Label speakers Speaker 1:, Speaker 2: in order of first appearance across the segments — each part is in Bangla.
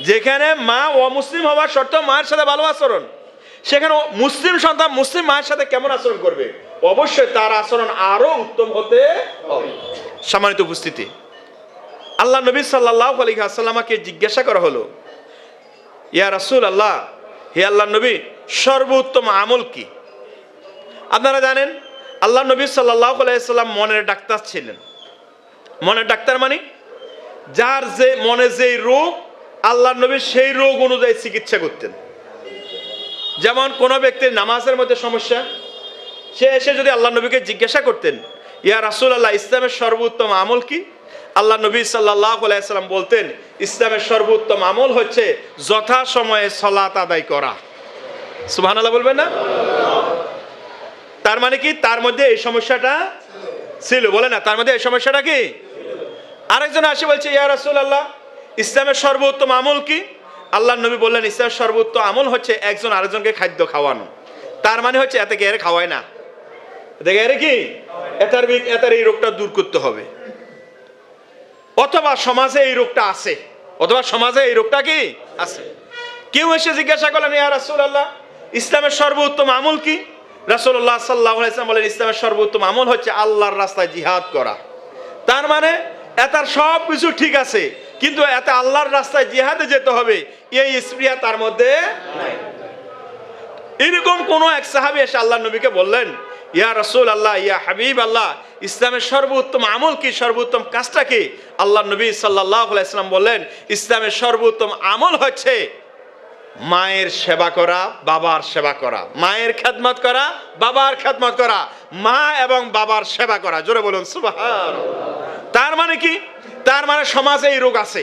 Speaker 1: যেখানে মা অমুসলিম হওয়ার সত্ত্বেও মায়ের সাথে ভালো আচরণ, সেখানে মুসলিম সন্তান মুসলিম মায়ের সাথে কেমন আচরণ করবে? অবশ্যই তার আচরণ আরো উত্তম হতে হবে। সম্মানিত উপস্থিতি, আল্লাহ নবী সাল্লাল্লাহু আলাইহি ওয়াসাল্লামকে জিজ্ঞাসা করা হলো, ইয়া রাসূলুল্লাহ, হে আল্লাহর নবী, সর্বোত্তম আমল কি? আপনারা জানেন আল্লাহ নবী সাল্লাল্লাহু আলাইহি ওয়াসাল্লাম মনের ডাক্তার ছিলেন। মনের ডাক্তার মানে যার যে মনে যেই রোগ, আল্লাহ নবী সেই রোগ অনুযায়ী চিকিৎসা করতেন। যেমন কোনো ব্যক্তির নামাজের মধ্যে সমস্যা, সে এসে যদি আল্লাহ নবীকে জিজ্ঞাসা করতেন, ইয়া রাসূলুল্লাহ, ইসলামের সর্বোত্তম আমল কি? আল্লাহ নবী সাল্লাল্লাহু আলাইহি ওয়াসাল্লাম বলতেন, ইসলামের সর্বোত্তম আমল হচ্ছে যথাসময়ে সালাত আদায় করা। সুবহানাল্লাহ বলবেন না? তার মানে কি তার মধ্যে এই সমস্যাটা ছিল? বলে না, তার মধ্যে এই সমস্যাটা কি? আরেকজন আসে বলছে, ইয়া রাসূলুল্লাহ, ইসলামের সর্বোত্তম আমল কি? আল্লাহ নবী বললেন, ইসলামের সর্বোত্তম আমল হচ্ছে একজন আরেকজনকে খাদ্য খাওয়ানো। তার মানে হচ্ছে এতে কে খাওয়ায় না, দেখে এর কি এটার এই রোগটা দূর করতে হবে। অথবা সমাজে এই রোগটা আছে, অথবা সমাজে এই রোগটা কি আছে। কেউ এসে জিজ্ঞাসা করলেন, ইয়া রাসূলুল্লাহ, ইসলামের সর্বোত্তম আমল কি? রাসূলুল্লাহ সাল্লাল্লাহু আলাইহি ওয়াসাল্লাম বলেন, ইসলামের সর্বোত্তম আমল হচ্ছে আল্লাহর রাস্তায় জিহাদ করা। তার মানে এটার সব কিছু ঠিক আছে, কিন্তু এতে আল্লাহর রাস্তায় জিহাদে যেতে হবে এই স্পৃহা তার মধ্যে নাই। এরকম কোন এক সাহাবী এসে আল্লাহ নবীকে বললেন, ইয়া রাসূলুল্লাহ, ইয়া হাবিব আল্লাহ, ইসলামের সর্বোত্তম আমল কি, সর্বোত্তম কাজটা কি? আল্লাহ নবী সাল্লাল্লাহু আলাইহি ওয়াসাল্লাম বললেন, ইসলামের সর্বোত্তম আমল হচ্ছে মায়ের সেবা করা, বাবার সেবা করা, মায়ের খেদমত করা, বাবার খেদমত করা, মা এবং বাবার সেবা করা। জোরে বলুন সুবহানাল্লাহ। তার মানে কি? তার মানে সমাজে এই রোগ আছে।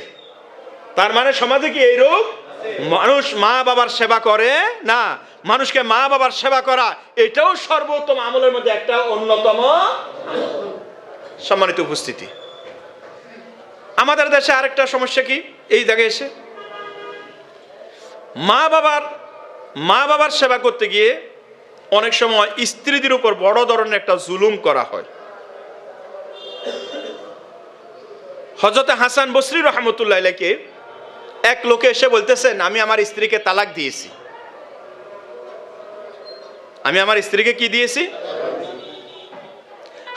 Speaker 1: তার মানে সমাজে কি এই রোগ? মানুষ মা বাবার সেবা করে না। মানুষকে মা বাবার সেবা করা এটাও সর্বোত্তম আমলের মধ্যে একটা অন্যতম। সম্মানিত উপস্থিতি, আমাদের দেশে আরেকটা সমস্যা কি, এই জায়গায় এসে মা বাবার সেবা করতে গিয়ে অনেক সময় স্ত্রীদের উপর বড় ধরনের একটা জুলুম করা হয়। হযরত হাসান বসরি রাহমাতুল্লাহ আলাইহি এক লোকে এসে বলতেছেন, আমি আমার স্ত্রীকে তালাক দিয়েছি। আমি আমার স্ত্রীকে কি দিয়েছি?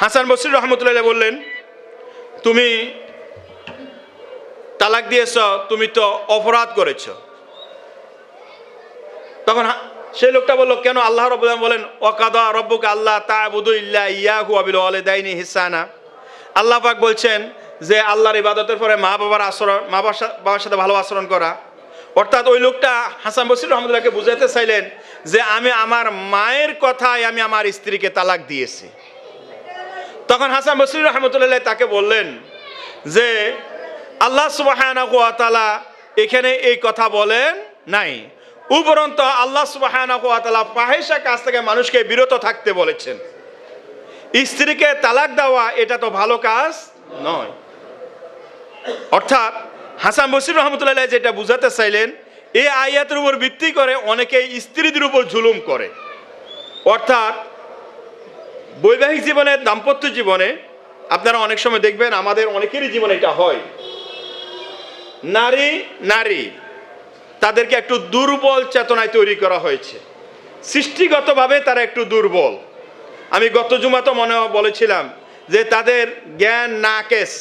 Speaker 1: হাসান বসরি রাহমাতুল্লাহ আলাইহি বললেন, তুমি তালাক দিয়েছ, তুমি তো অপরাধ করেছ। তখন সেই লোকটা বলল, কেন? আল্লাহ রাব্বুল আলামিন বলেন, ওয়াকাদা রাব্বুকা আল্লা তা'বুদু ইল্লা ইয়াহু ওয়া বিল ওয়ালিদাইনি ইহসানা। আল্লাহ পাক বলছেন যে আল্লাহর ইবাদতের পরে মা বাবার সাথে ভালো আচরণ করা। অর্থাৎ ওই লোকটা হাসান বসরি রাহমাতুল্লাহকে বুঝাতে চাইলেন যে আমি আমার মায়ের কথায় আমি আমার স্ত্রীকে তালাক দিয়েছি। তখন হাসান বসরি রাহমাতুল্লাহ তাকে বললেন যে আল্লাহ সুবহানাহু ওয়া তাআলা এখানে এই কথা বলেন নাই, উপরন্ত আল্লাহ সুবহানাহু ওয়া তাআলা ফাহিশা কাজ থেকে মানুষকে বিরত থাকতে বলেছেন। স্ত্রীকে তালাক দেওয়া এটা তো ভালো কাজ নয়। অর্থাৎ হাসান বসরি রাহমাতুল্লাহ যেটা বুঝাতে চাইলেন, এই আয়াতের উপর ভিত্তি করে অনেকে স্ত্রীদের উপর জুলুম করে। অর্থাৎ বৈবাহিক জীবনে, দাম্পত্য জীবনে আপনারা অনেক সময় দেখবেন, আমাদের অনেকেরই জীবনে এটা হয়, নারী তাদেরকে একটু দুর্বল চেতনায় তৈরি করা হয়েছে। সৃষ্টিগতভাবে তারা একটু দুর্বল। আমি গত জুমাতে মনে বলেছিলাম যে তাদের জ্ঞান নাকেস,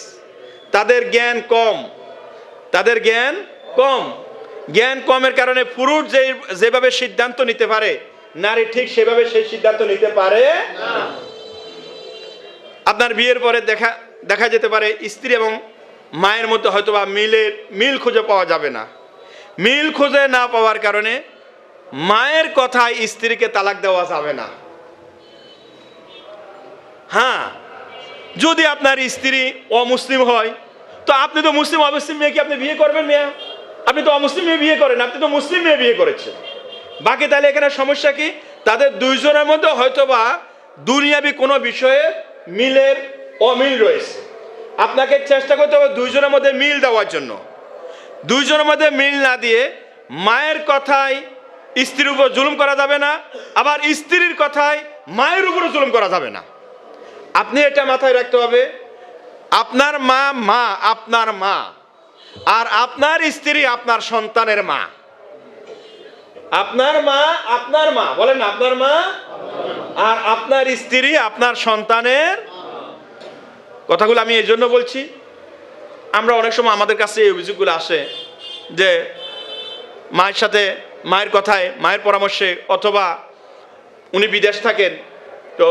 Speaker 1: তাদের জ্ঞান কম, জ্ঞান কমের কারণে পুরুষ যেভাবে সিদ্ধান্ত নিতে পারে, নারী ঠিক সেভাবে সেই সিদ্ধান্ত নিতে পারে না। আপনার বিয়ের পরে দেখা যেতে পারে স্ত্রী এবং মায়ের মধ্যে হয়তোবা মিল খুঁজে পাওয়া যাবে না। মিল খুঁজে না পাওয়ার কারণে মায়ের কথায় স্ত্রীকে তালাক দেওয়া যাবে না। হ্যাঁ, যদি আপনার স্ত্রী অমুসলিম হয়, তো আপনি তো মুসলিম, অমুসলিম মেয়েকে আপনি বিয়ে করবেন? মেয়ে, আপনি তো অমুসলিম মেয়ে বিয়ে করেন, আপনি তো মুসলিম মেয়ে বিয়ে করেছেন। বাকি তাহলে এখানে সমস্যা কি? তাদের দুইজনের মধ্যে হয়তোবা দুনিয়াবি কোনো বিষয়ে অমিল রয়েছে। আপনাকে চেষ্টা করতে হবে দুইজনের মধ্যে মিল দেওয়ার জন্য। দুইজনের মধ্যে মিল না দিয়ে মায়ের কথায় স্ত্রীর উপর জুলুম করা যাবে না, আবার স্ত্রীর কথায় মায়ের উপর জুলুম করা যাবে না। আপনি এটা মাথায় রাখতে হবে, আপনার মা আর আপনার স্ত্রী আপনার সন্তানের মা। আপনার মা আপনার মা, বলেন না, আপনার মা। আর আপনার স্ত্রী আপনার সন্তানের। কথাগুলো আমি এই জন্য বলছি, আমরা অনেক সময় আমাদের কাছে এই অভিযোগগুলো আসে যে মায়ের সাথে, মায়ের কথায়, মায়ের পরামর্শে, অথবা উনি বিদেশ থাকেন, তো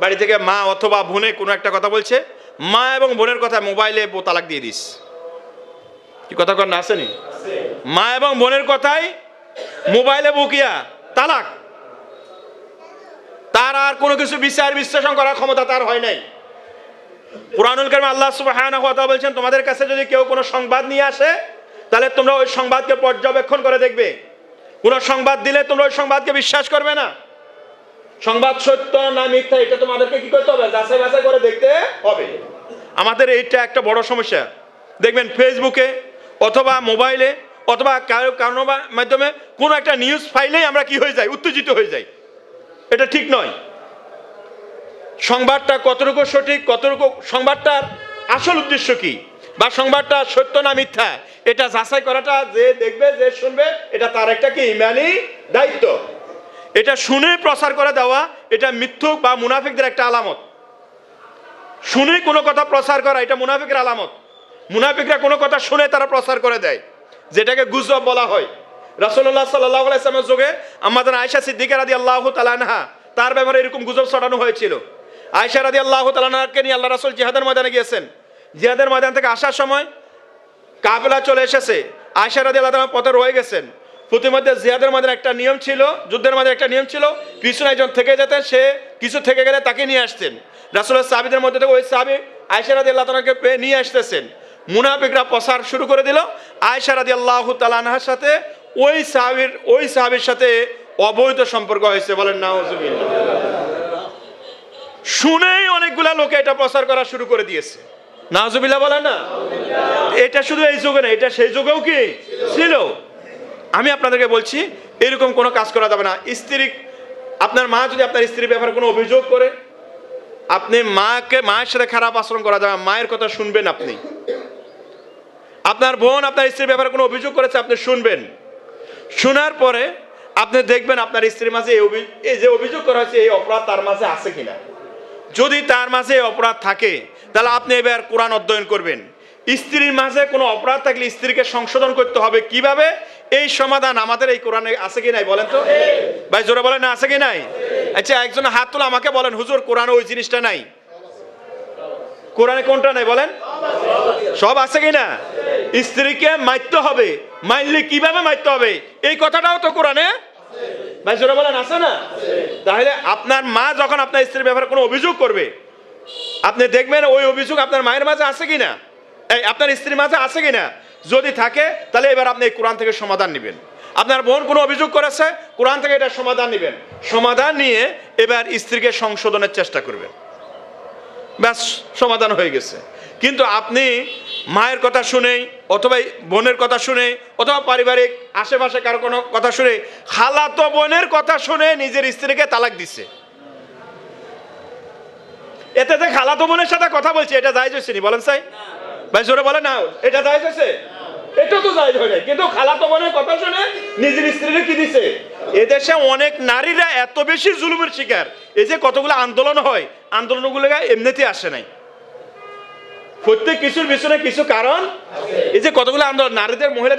Speaker 1: বাড়ি থেকে মা অথবা বোনে কোনো একটা কথা বলছে, মা এবং বোনের কথায় মোবাইলে তালাক দিয়ে দিস। কি কথা কর না, আসেনি? মা এবং বোনের কথায় মোবাইলে বকিয়া তালাক। তার আর কোনো কিছু বিচার বিশ্লেষণ করার ক্ষমতা তার হয় নাই। কুরআনুল কারীমে আল্লাহ সুবহানাহু ওয়া তাআলা বলেছেন, তোমাদের কাছে যদি কেউ কোনো সংবাদ নিয়ে আসে, তাহলে তোমরা ওই সংবাদকে পর্যবেক্ষণ করে দেখবে। কোনো সংবাদ দিলে তোমরা ওই সংবাদকে বিশ্বাস করবে না। সংবাদ সত্য না মিথ্যা, এটা তোমাদেরকে কি করতে হবে? যাচাই বাছাই করে দেখতে হবে। আমাদের এইটা একটা বড় সমস্যা। দেখবেন ফেসবুকে অথবা মোবাইলে অথবা কারো মাধ্যমে কোনো একটা নিউজ ফাইলেই আমরা কি হয়ে যাই? উত্তেজিত হয়ে যাই। এটা ঠিক নয়। সংবাদটা কতটুকু সঠিক, কতটুকু সংবাদটার আসল উদ্দেশ্য কি, বা সংবাদটা সত্য না মিথ্যা, এটা যাচাই করাটা যে দেখবে, যে শুনবে, এটা তার একটা কি ইমানি দায়িত্ব। এটা শুনে প্রচার করে দেওয়া, এটা মিথ্যুক বা মুনাফিকদের একটা আলামত। শুনে কোনো কথা প্রচার করা, এটা মুনাফিকের আলামত। মুনাফিকরা কোনো কথা শুনে তারা প্রচার করে দেয়, যেটাকে গুজব বলা হয়। রাসূলুল্লাহ সাল্লাল্লাহু আলাইহি ওয়াসাল্লামের যুগে আম্মাজান আয়েশা সিদ্দিকা রাদিয়াল্লাহু তাআলা আনহা, তার ব্যাপারে এরকম গুজব ছড়ানো হয়েছিল। আয়েশা রাদিয়াল্লাহু তাআলা আনহাকে নিয়ে আল্লাহ রাসূল জিহাদের ময়দানে গিয়েছেন। জিহাদের ময়দান থেকে আসার সময় কাফেলা চলে এসেছে। আয়েশা রাদিয়াল্লাহু তাআলা পথে রয়ে গেছেন। প্রতিমধ্যে জিহাদের ময়দানে একটা নিয়ম ছিল, যুদ্ধের মধ্যে একটা নিয়ম ছিল, পিছনে একজন থেকে যেতেন, সে কিছু থেকে গেলে তাকে নিয়ে আসতেন। রাসূলের সাহাবীদের মধ্যে থেকে ওই সাহাবী আয়েশা রাদিয়াল্লাহু তাআলাকে নিয়ে আসতেছেন। মুনাফিকরা প্রচার শুরু করে দিল আয়েশা রাদিয়াল্লাহু তাআলা আনহার সাথে ওই সাহাবীর সাথে অবৈধ সম্পর্ক হয়েছে। বলেন নাউজুবিল্লাহ। শুনেই অনেকগুলা লোকে এটা প্রচার করা শুরু করে দিয়েছে। নাউজুবিল্লাহ বলেন না। এটা শুধু এই যুগে না, এটা সেই যুগেও কি ছিল। আমি আপনাদেরকে বলছি, এরকম কোনো কাজ করা যাবে না। স্ত্রী, আপনার মা যদি আপনার স্ত্রীর ব্যাপারে কোনো অভিযোগ করে, আপনি মায়ের সাথে খারাপ আচরণ করা যাবে, মায়ের কথা শুনবেন আপনি। আপনার বোন আপনার স্ত্রীর ব্যাপারে কোনো অভিযোগ করেছে, আপনি শুনবেন। শোনার পরে আপনি দেখবেন আপনার স্ত্রীর মাঝে এই যে অভিযোগ করা হয়েছে, এই অপরাধ তার মাঝে আছে কিনা। যদি তার মাঝে এই অপরাধ থাকে, তাহলে আপনি এবার কোরআন অধ্যয়ন করবেন। স্ত্রীর মাঝে কোনো অপরাধ থাকলে স্ত্রীকে সংশোধন করতে হবে কিভাবে, এই সমাধান আমাদের এই কোরআনে আছে কি নাই বলেন তো ভাই, জোরে বলেন না, আছে কি নাই? আচ্ছা, একজন হাত তোলা, আমাকে বলেন হুজুর কোরআনে ওই জিনিসটা নাই। কোরআনে কোনটা নাই বলেন? সব আছে কিনা? স্ত্রীকে মারতে হবে, মারলে কিভাবে মারতে হবে, এই কথাটাও তো কোরআনে ভাই, জোরে বলেন, আছে না? তাহলে আপনার মা যখন আপনার স্ত্রীর ব্যাপারে কোনো অভিযোগ করবে, আপনি দেখবেন ওই অভিযোগ আপনার মায়ের মাঝে আছে কিনা, আপনার স্ত্রীর মাঝে আছে কিনা। যদি থাকে, তাহলে এবার আপনি এই কোরআন থেকে সমাধান নেবেন। আপনার বোন কোনো অভিযোগ করেছে, কোরআন থেকে এটা সমাধান নেবেন। সমাধান নিয়ে এবার স্ত্রীকে সংশোধনের চেষ্টা করবেন। ব্যাস, সমাধান হয়ে গেছে। কিন্তু আপনি মায়ের কথা শুনে, অথবা বোনের কথা শুনে, অথবা পারিবারিক আশেপাশে কারো কোনো কথা শুনে, খালাতো বোনের কথা শুনে নিজের স্ত্রীকে তালাক দিচ্ছে। এতে যে খালাতো বোনের সাথে কথা বলছে, এটা জায়েজ হয়েছে নি বলেন সাই ভাই, জোরে বলেন না, এটা জায়েজ হয়েছে? এটা তো জায়েজ হয় নাই। কিন্তু খালাতো বোনের কথা শুনে নিজের স্ত্রীকে কি দিছে। এদেশে অনেক নারীরা এত বেশি জুলুমের শিকার, এই যে কতগুলো আন্দোলন হয়, আন্দোলনগুলো এমনিতে আসে নাই, প্রত্যেক কিছুর পিছনে কিছু কারণ। এই যে কতগুলো আন্দোলন, নারীদের, মহিলাদের